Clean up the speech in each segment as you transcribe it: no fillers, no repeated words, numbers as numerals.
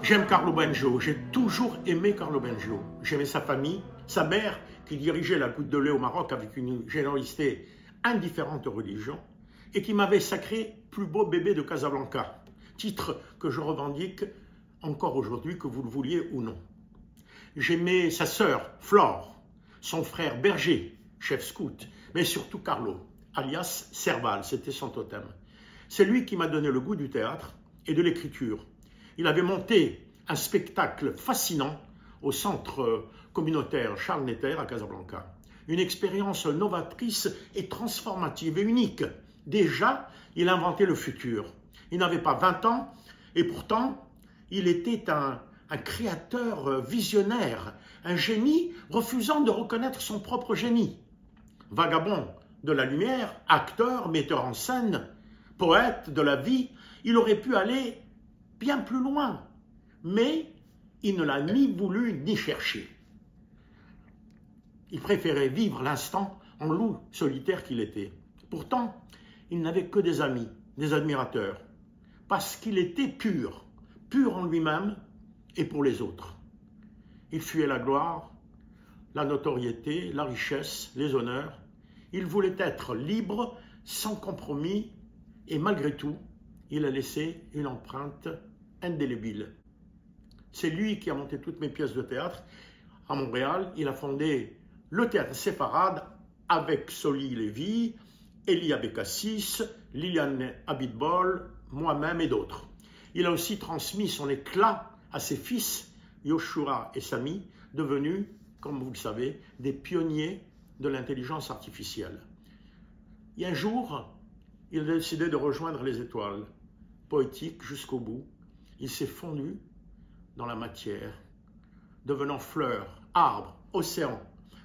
J'aime Carlo Bengio, j'ai toujours aimé Carlo Bengio. J'aimais sa famille, sa mère qui dirigeait la Goutte de lait au Maroc avec une générosité indifférente aux religions et qui m'avait sacré plus beau bébé de Casablanca, titre que je revendique encore aujourd'hui, que vous le vouliez ou non. J'aimais sa sœur Flore, son frère Berger, chef scout, mais surtout Carlo, alias Serval, c'était son totem. C'est lui qui m'a donné le goût du théâtre et de l'écriture. Il avait monté un spectacle fascinant au centre communautaire Charles Netter à Casablanca. Une expérience novatrice et transformative et unique. Déjà, il inventait le futur. Il n'avait pas 20 ans et pourtant, il était un créateur visionnaire, un génie refusant de reconnaître son propre génie. Vagabond de la lumière, acteur, metteur en scène, poète de la vie, il aurait pu aller bien plus loin, mais il ne l'a ni voulu ni cherché. Il préférait vivre l'instant en loup solitaire qu'il était. Pourtant, il n'avait que des amis, des admirateurs, parce qu'il était pur, pur en lui-même et pour les autres. Il fuyait la gloire, la notoriété, la richesse, les honneurs. Il voulait être libre, sans compromis, et malgré tout, il a laissé une empreinte indélébile. C'est lui qui a monté toutes mes pièces de théâtre. À Montréal, il a fondé le théâtre séfarade avec Soli Lévy, Elia Bekassis, Liliane Abitbol, moi-même et d'autres. Il a aussi transmis son éclat à ses fils, Yoshua et Sami, devenus, comme vous le savez, des pionniers de l'intelligence artificielle. Et un jour, il a décidé de rejoindre les étoiles, poétique jusqu'au bout. Il s'est fondu dans la matière, devenant fleur, arbre, océan.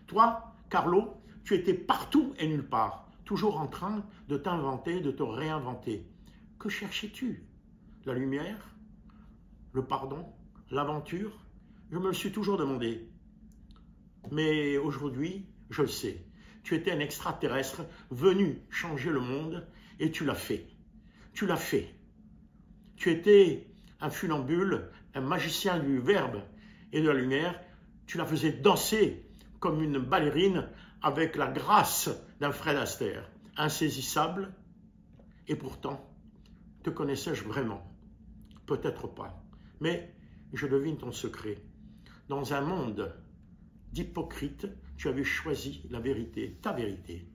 Toi, Carlo, tu étais partout et nulle part, toujours en train de t'inventer, de te réinventer. Que cherchais-tu? La lumière? Le pardon? L'aventure? Je me le suis toujours demandé. Mais aujourd'hui, je le sais. Tu étais un extraterrestre venu changer le monde et tu l'as fait. Tu l'as fait. Tu étais un funambule, un magicien du verbe et de la lumière. Tu la faisais danser comme une ballerine avec la grâce d'un Fred Astaire, insaisissable. Et pourtant, te connaissais-je vraiment? Peut-être pas. Mais je devine ton secret. Dans un monde d'hypocrites, tu avais choisi la vérité, ta vérité.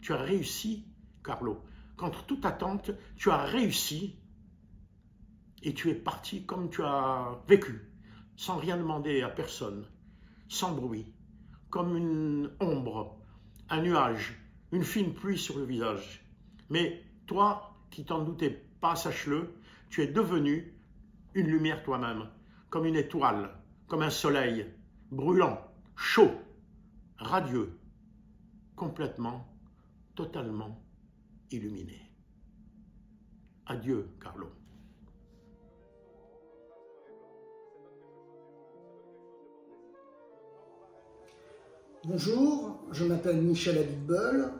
Tu as réussi, Carlo. Contre toute attente, tu as réussi et tu es parti comme tu as vécu, sans rien demander à personne, sans bruit, comme une ombre, un nuage, une fine pluie sur le visage. Mais toi, qui t'en doutais pas, sache-le, tu es devenu une lumière toi-même, comme une étoile, comme un soleil, brûlant, chaud, radieux, complètement, totalement illuminé. Adieu, Carlo. Bonjour, je m'appelle Michel Abitbol.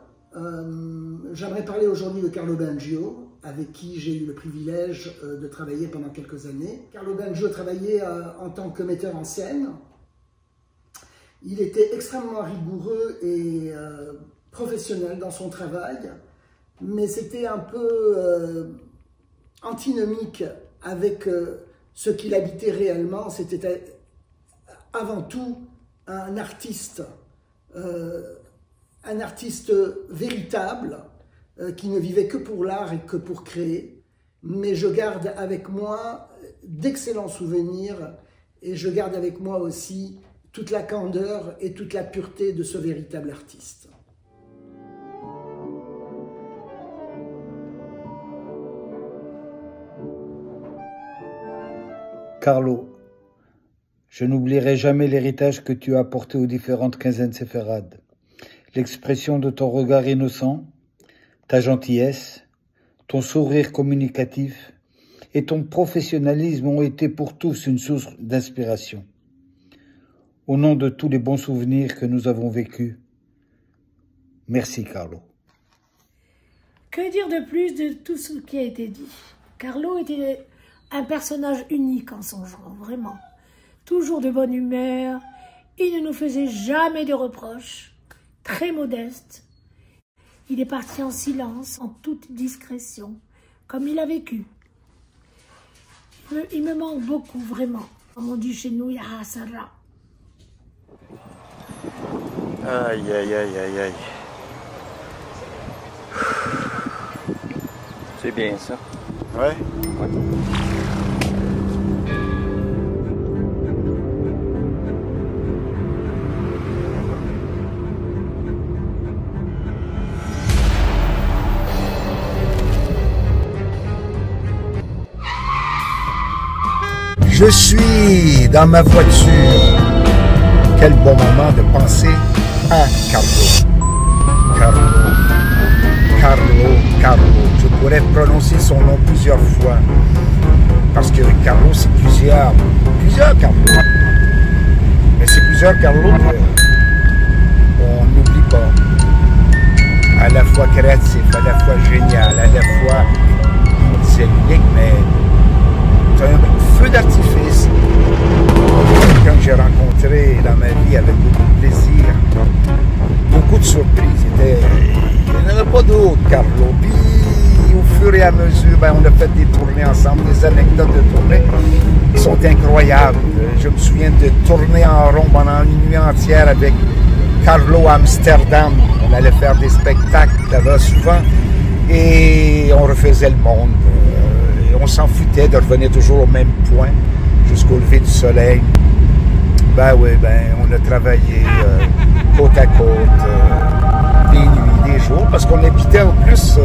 J'aimerais parler aujourd'hui de Carlo Bengio, avec qui j'ai eu le privilège de travailler pendant quelques années. Carlo Bengio travaillait en tant que metteur en scène. Il était extrêmement rigoureux et professionnel dans son travail, mais c'était un peu antinomique avec ce qu'il habitait réellement. C'était avant tout un artiste véritable qui ne vivait que pour l'art et que pour créer. Mais je garde avec moi d'excellents souvenirs et je garde avec moi aussi toute la candeur et toute la pureté de ce véritable artiste. Carlo, je n'oublierai jamais l'héritage que tu as apporté aux différentes quinzaines séfarades. L'expression de ton regard innocent, ta gentillesse, ton sourire communicatif et ton professionnalisme ont été pour tous une source d'inspiration. Au nom de tous les bons souvenirs que nous avons vécus, merci Carlo. Que dire de plus de tout ce qui a été dit? Carlo était Un personnage unique en son genre, vraiment. Toujours de bonne humeur, il ne nous faisait jamais de reproches, très modeste. Il est parti en silence, en toute discrétion, comme il a vécu. Il me manque beaucoup, vraiment. Comme on dit chez nous, ya Sarah. Aïe, aïe, aïe, aïe, aïe. C'est bien ça. Ouais. Je suis dans ma voiture. Quel bon moment de penser à Carlo. Carlo. Je pourrais prononcer son nom plusieurs fois. Parce que Carlo, c'est plusieurs Carlo. Mais c'est plusieurs Carlo qu'on n'oublie pas. À la fois créatif, à la fois génial, à la fois c'est unique, mais c'est un feu d'artifice. Quelqu'un que j'ai rencontré dans ma vie avec beaucoup de plaisir, beaucoup de surprises. Il n'y en avait pas d'autres, Carlo. Puis au fur et à mesure, on a fait des tournées ensemble, des anecdotes de tournées qui sont incroyables. Je me souviens de tourner en rond pendant une nuit entière avec Carlo à Amsterdam. On allait faire des spectacles là-bas souvent et on refaisait le monde. On s'en foutait de revenir toujours au même point jusqu'au lever du soleil. On a travaillé côte à côte, des nuits, des jours, parce qu'on habitait en plus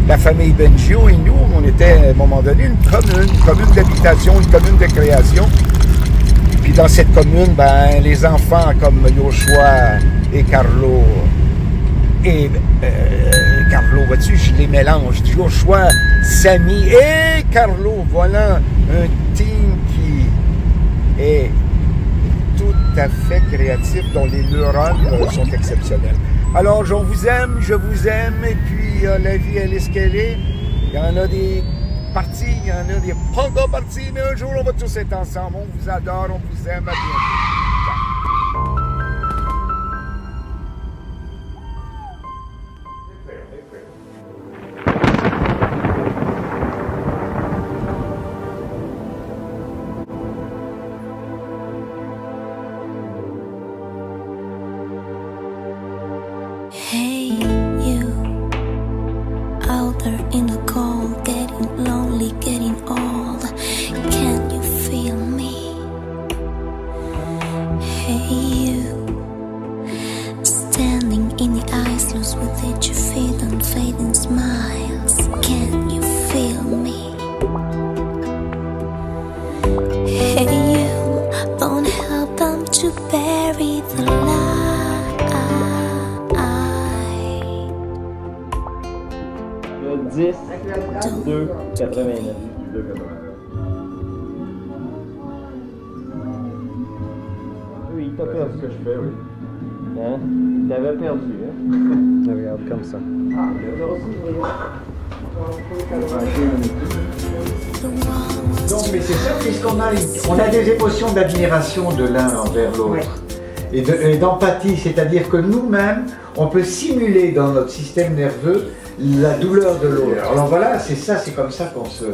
la famille Bengio et nous, on était à un moment donné une commune d'habitation, une commune de création. Puis dans cette commune, les enfants comme Yoshua et Carlo, Carlo, vois-tu, je les mélange. Joshua, Samy et Carlo, voilà un team qui est tout à fait créatif, dont les neurones sont exceptionnels. Alors, je vous aime, et puis la vie, elle est ce qu'elle est. Il y en a des parties, il y en a des pas encore parties, mais un jour, on va tous être ensemble. On vous adore, on vous aime, à bientôt. Hey, you out there in the cold, getting lonely, getting old. Can you feel me? Hey, you standing in the ice, lost with itchy feet and fading smiles. Can you feel me? Hey, you don't help them to bury the light. 10, 2, 89. Oui, il t'a perdu. C'est ce que je fais, oui. Hein? Il t'avait perdu, hein? Regarde comme ça. Donc, mais c'est ça, puisqu'on a des émotions d'admiration de l'un envers l'autre. Et d'empathie, c'est-à-dire que nous-mêmes, on peut simuler dans notre système nerveux la douleur de l'autre. Alors voilà, c'est ça, c'est comme ça qu'on se...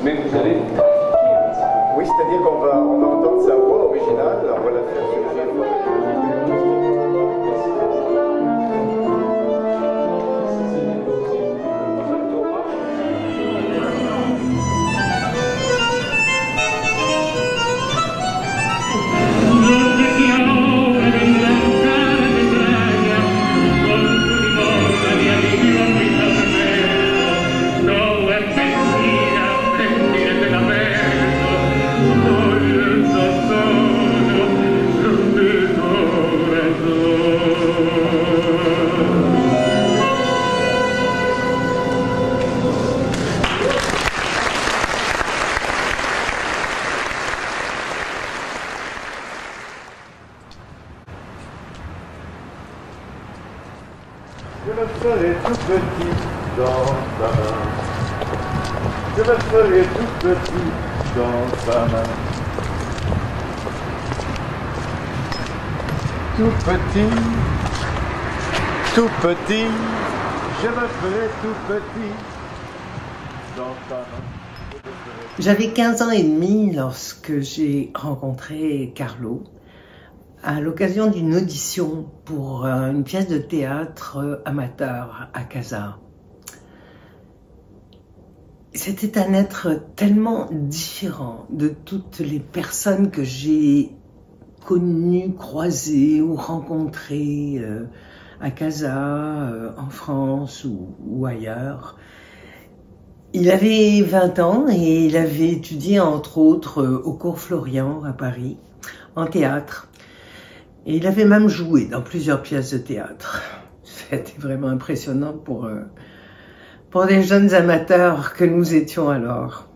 Mais vous allez... Oui, c'est-à-dire qu'on va entendre sa voix originale, on va la faire sur le Je me ferai tout petit dans ta main. Je me ferai tout petit dans ta main. Tout petit, je me ferai tout petit dans ta main. J'avais 15 ans et demi lorsque j'ai rencontré Carlo à l'occasion d'une audition pour une pièce de théâtre amateur à Casa. C'était un être tellement différent de toutes les personnes que j'ai connues, croisées ou rencontrées à Casa, en France ou ailleurs. Il avait 20 ans et il avait étudié entre autres au Cours Florian à Paris, en théâtre. Et il avait même joué dans plusieurs pièces de théâtre. C'était vraiment impressionnant pour des jeunes amateurs que nous étions alors.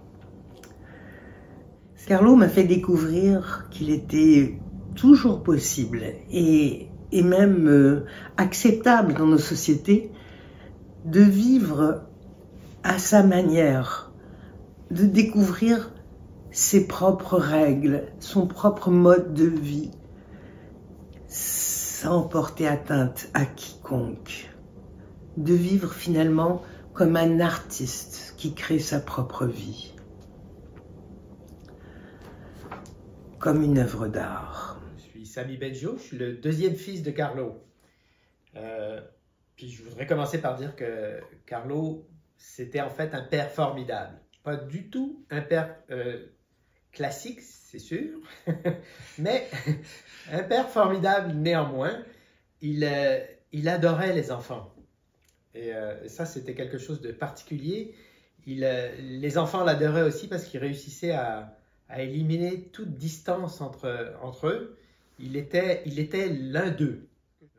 Carlo m'a fait découvrir qu'il était toujours possible et même acceptable dans nos sociétés de vivre à sa manière, de découvrir ses propres règles, son propre mode de vie, sans porter atteinte à quiconque, de vivre finalement comme un artiste qui crée sa propre vie, comme une œuvre d'art. Je suis Sami Benjo, je suis le deuxième fils de Carlo. Puis je voudrais commencer par dire que Carlo, c'était en fait un père formidable. Pas du tout un père classique, c'est sûr, mais un père formidable néanmoins. Il adorait les enfants. Et ça, c'était quelque chose de particulier. Les enfants l'adoraient aussi parce qu'il réussissait à éliminer toute distance entre eux. Il était l'un d'eux.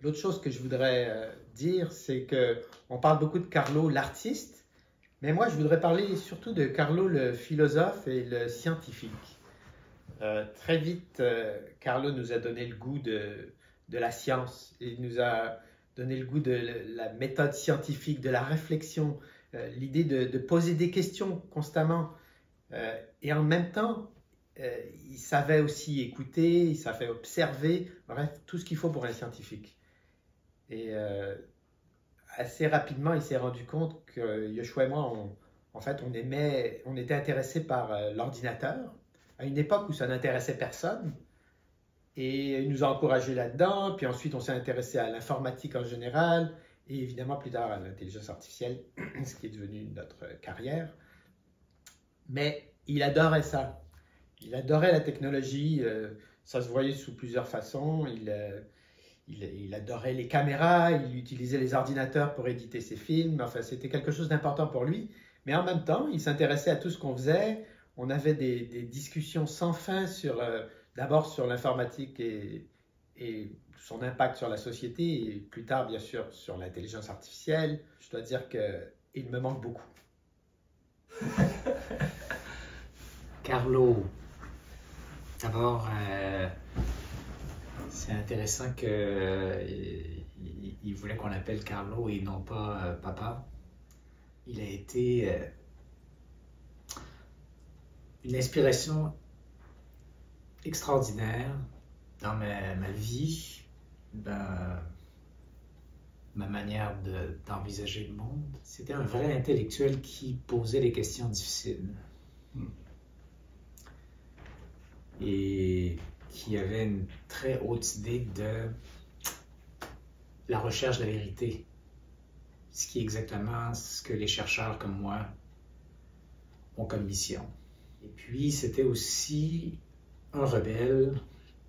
L'autre chose que je voudrais dire, c'est qu'on parle beaucoup de Carlo, l'artiste. Mais moi, je voudrais parler surtout de Carlo, le philosophe et le scientifique. Très vite, Carlo nous a donné le goût de la science. Il nous a donné le goût de la méthode scientifique, de la réflexion, l'idée de poser des questions constamment. Et en même temps, il savait aussi écouter, il savait observer, bref, tout ce qu'il faut pour un scientifique. Et assez rapidement, il s'est rendu compte que Yoshua et moi, on était intéressés par l'ordinateur, à une époque où ça n'intéressait personne. Et il nous a encouragés là-dedans, puis ensuite on s'est intéressé à l'informatique en général, et évidemment plus tard à l'intelligence artificielle, ce qui est devenu notre carrière. Mais il adorait ça. Il adorait la technologie, ça se voyait sous plusieurs façons. Il adorait les caméras, il utilisait les ordinateurs pour éditer ses films. Enfin, c'était quelque chose d'important pour lui. Mais en même temps, il s'intéressait à tout ce qu'on faisait. On avait des discussions sans fin d'abord sur l'informatique et son impact sur la société, et plus tard, bien sûr, sur l'intelligence artificielle. Je dois dire qu'il me manque beaucoup. Carlo, d'abord, c'est intéressant qu'il voulait qu'on l'appelle Carlo et non pas papa. Il a été une inspiration extraordinaire dans ma vie, dans ma manière d'envisager le monde. C'était un vrai intellectuel qui posait des questions difficiles. Et qui avait une très haute idée de la recherche de la vérité, ce qui est exactement ce que les chercheurs comme moi ont comme mission. Et puis c'était aussi un rebelle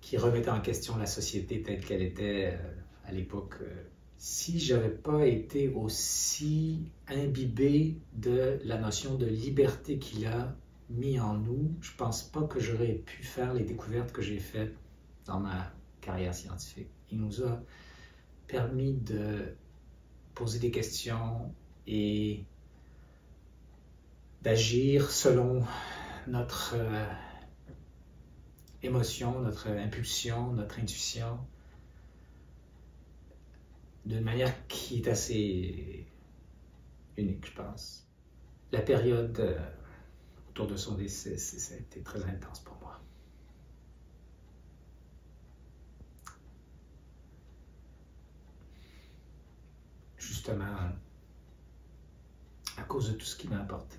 qui remettait en question la société telle qu'elle était à l'époque. Si j'avais pas été aussi imbibé de la notion de liberté qu'il a mis en nous, je pense pas que j'aurais pu faire les découvertes que j'ai faites dans ma carrière scientifique. Il nous a permis de poser des questions et d'agir selon notre émotion, notre impulsion, notre intuition, d'une manière qui est assez unique, je pense. La période autour de son décès, ça a été très intense pour moi. Justement, à cause de tout ce qu'il m'a apporté.